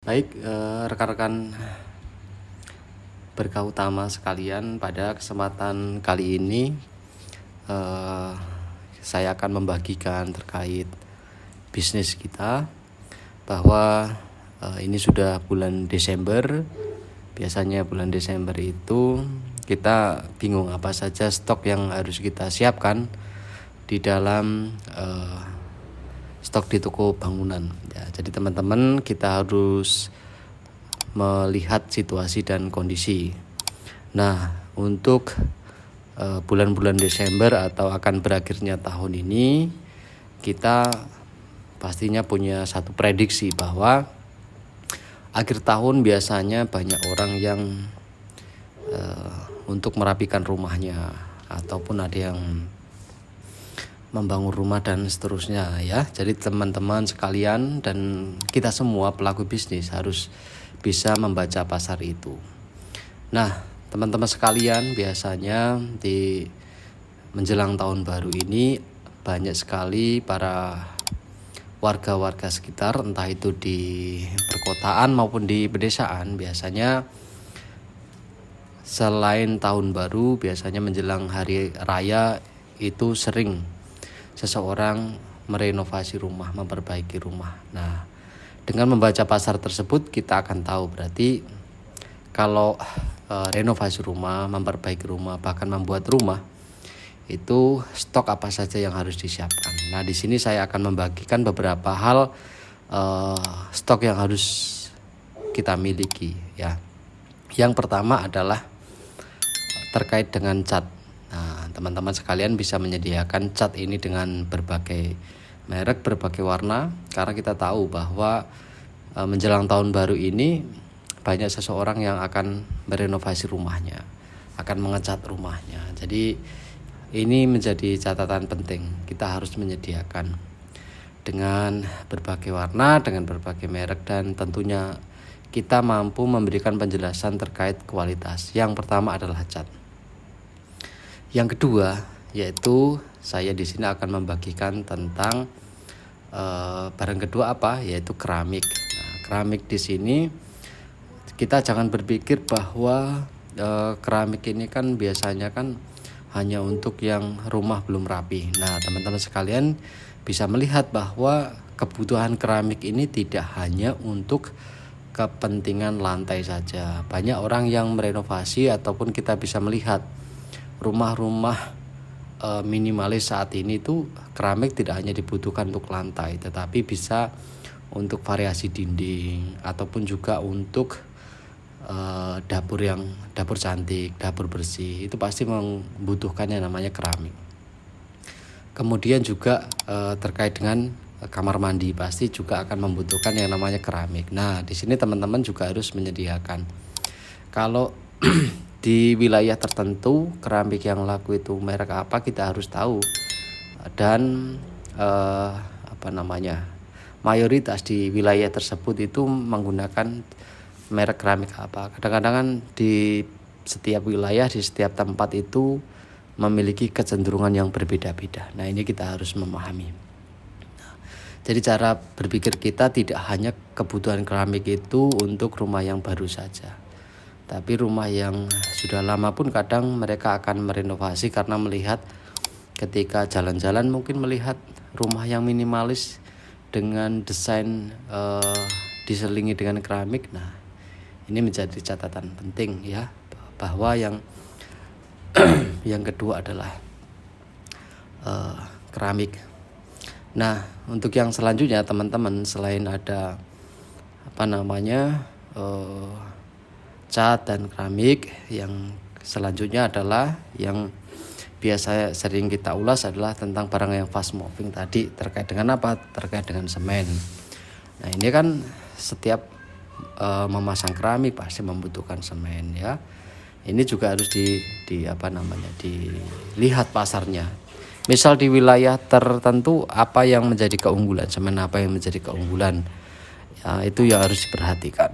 Baik, rekan-rekan berkah utama sekalian, pada kesempatan kali ini saya akan membagikan terkait bisnis kita, bahwa ini sudah bulan Desember. Biasanya bulan Desember itu kita bingung apa saja stok yang harus kita siapkan di dalam stok di toko bangunan ya. Jadi teman-teman, kita harus melihat situasi dan kondisi. Nah, untuk bulan-bulan Desember atau akan berakhirnya tahun ini, kita pastinya punya satu prediksi bahwa akhir tahun biasanya banyak orang yang untuk merapikan rumahnya, ataupun ada yang membangun rumah dan seterusnya ya. Jadi teman-teman sekalian dan kita semua pelaku bisnis harus bisa membaca pasar itu. Nah, teman-teman sekalian, biasanya di menjelang tahun baru ini banyak sekali para warga-warga sekitar, entah itu di perkotaan maupun di pedesaan, biasanya selain tahun baru, biasanya menjelang hari raya itu sering seseorang merenovasi rumah, memperbaiki rumah. Nah, dengan membaca pasar tersebut kita akan tahu berarti kalau renovasi rumah, memperbaiki rumah, bahkan membuat rumah, itu stok apa saja yang harus disiapkan. Nah, di sini saya akan membagikan beberapa hal stok yang harus kita miliki ya. Yang pertama adalah terkait dengan cat. Nah, teman-teman sekalian bisa menyediakan cat ini dengan berbagai merek, berbagai warna, karena kita tahu bahwa menjelang tahun baru ini banyak seseorang yang akan merenovasi rumahnya, akan mengecat rumahnya. Jadi ini menjadi catatan penting, kita harus menyediakan dengan berbagai warna, dengan berbagai merek, dan tentunya kita mampu memberikan penjelasan terkait kualitas. Yang pertama adalah cat. Yang kedua yaitu saya di sini akan membagikan tentang barang kedua apa, yaitu keramik. Nah, keramik di sini kita jangan berpikir bahwa keramik ini kan biasanya kan hanya untuk yang rumah belum rapi. Nah, teman-teman sekalian bisa melihat bahwa kebutuhan keramik ini tidak hanya untuk kepentingan lantai saja. Banyak orang yang merenovasi, ataupun kita bisa melihat rumah-rumah minimalis saat ini tuh keramik tidak hanya dibutuhkan untuk lantai, tetapi bisa untuk variasi dinding, ataupun juga untuk dapur cantik, dapur bersih, itu pasti membutuhkan yang namanya keramik. Kemudian juga terkait dengan kamar mandi pasti juga akan membutuhkan yang namanya keramik. Nah, di sini teman-teman juga harus menyediakan. Kalau di wilayah tertentu keramik yang laku itu merek apa, kita harus tahu, dan mayoritas di wilayah tersebut itu menggunakan merek keramik apa. Kadang-kadang kan di setiap wilayah, di setiap tempat itu memiliki kecenderungan yang berbeda-beda. Nah, ini kita harus memahami. Jadi cara berpikir kita tidak hanya kebutuhan keramik itu untuk rumah yang baru saja, tapi rumah yang sudah lama pun kadang mereka akan merenovasi karena melihat ketika jalan-jalan mungkin melihat rumah yang minimalis dengan desain diselingi dengan keramik. Nah, ini menjadi catatan penting ya, bahwa yang yang kedua adalah keramik. Nah, untuk yang selanjutnya teman-teman, selain ada cat dan keramik, yang selanjutnya adalah yang biasa sering kita ulas adalah tentang barang yang fast moving tadi. Terkait dengan apa? Terkait dengan semen. Nah, ini kan setiap memasang keramik pasti membutuhkan semen ya. Ini juga harus dilihat pasarnya. Misal di wilayah tertentu apa yang menjadi keunggulan, semen apa yang menjadi keunggulan ya, itu yang harus diperhatikan.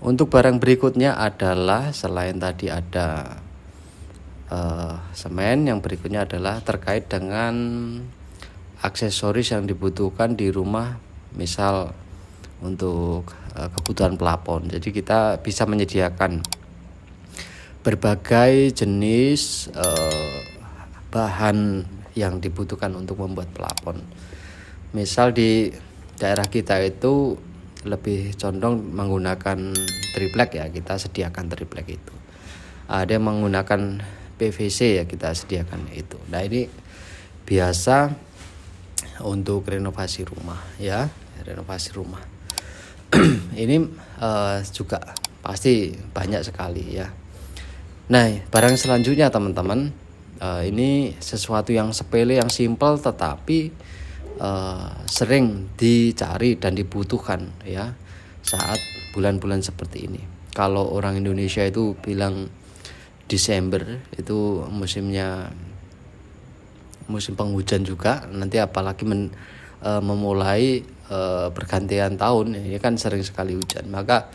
Untuk barang berikutnya adalah selain tadi ada semen, yang berikutnya adalah terkait dengan aksesoris yang dibutuhkan di rumah. Misal untuk kebutuhan pelapon. Jadi kita bisa menyediakan berbagai jenis bahan yang dibutuhkan untuk membuat pelapon. Misal di daerah kita itu lebih condong menggunakan triplek, ya kita sediakan triplek itu. Ada yang menggunakan PVC, ya kita sediakan itu. Nah ini biasa untuk renovasi rumah, ya renovasi rumah. Ini juga pasti banyak sekali ya. Nah barang selanjutnya teman-teman, ini sesuatu yang sepele, yang simpel, tetapi sering dicari dan dibutuhkan ya saat bulan-bulan seperti ini. Kalau orang Indonesia itu bilang Desember itu musimnya musim penghujan juga, nanti apalagi memulai pergantian tahun ini kan sering sekali hujan. Maka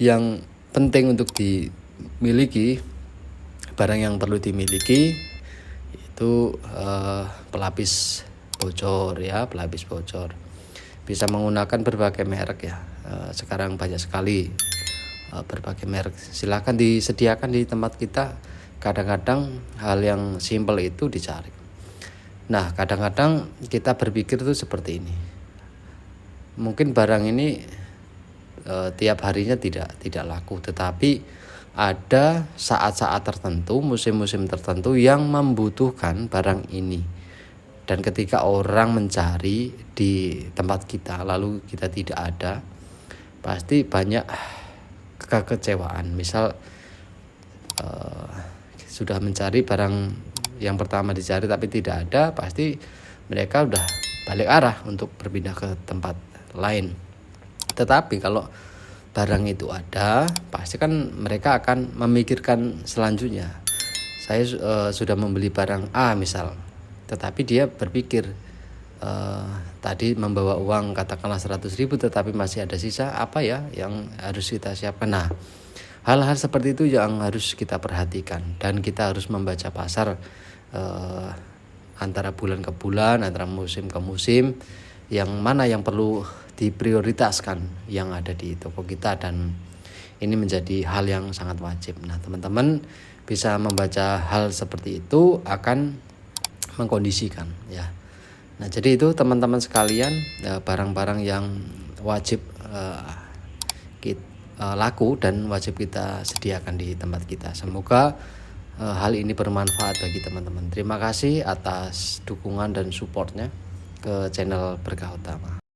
yang penting untuk dimiliki, barang yang perlu dimiliki itu pelapis bocor ya, pelapis bocor. Bisa menggunakan berbagai merek ya. Sekarang banyak sekali berbagai merek. Silahkan disediakan di tempat kita. Kadang-kadang hal yang simpel itu dicari. Nah, kadang-kadang kita berpikir tuh seperti ini. Mungkin barang ini tiap harinya tidak laku, tetapi ada saat-saat tertentu, musim-musim tertentu yang membutuhkan barang ini. Dan ketika orang mencari di tempat kita lalu kita tidak ada, pasti banyak kekecewaan. Misal sudah mencari barang yang pertama dicari tapi tidak ada, pasti mereka udah balik arah untuk berpindah ke tempat lain. Tetapi kalau barang itu ada, pasti kan mereka akan memikirkan selanjutnya. Saya sudah membeli barang A misal, tetapi dia berpikir tadi membawa uang katakanlah 100.000, tetapi masih ada sisa, apa ya yang harus kita siapkan. Nah, hal-hal seperti itu yang harus kita perhatikan, dan kita harus membaca pasar antara bulan ke bulan, antara musim ke musim, yang mana yang perlu diprioritaskan yang ada di toko kita, dan ini menjadi hal yang sangat wajib. Nah, teman-teman bisa membaca hal seperti itu akan mengkondisikan ya. Nah, jadi itu teman-teman sekalian, barang-barang yang wajib laku dan wajib kita sediakan di tempat kita. Semoga hal ini bermanfaat bagi teman-teman. Terima kasih atas dukungan dan supportnya ke channel Berkah Utama.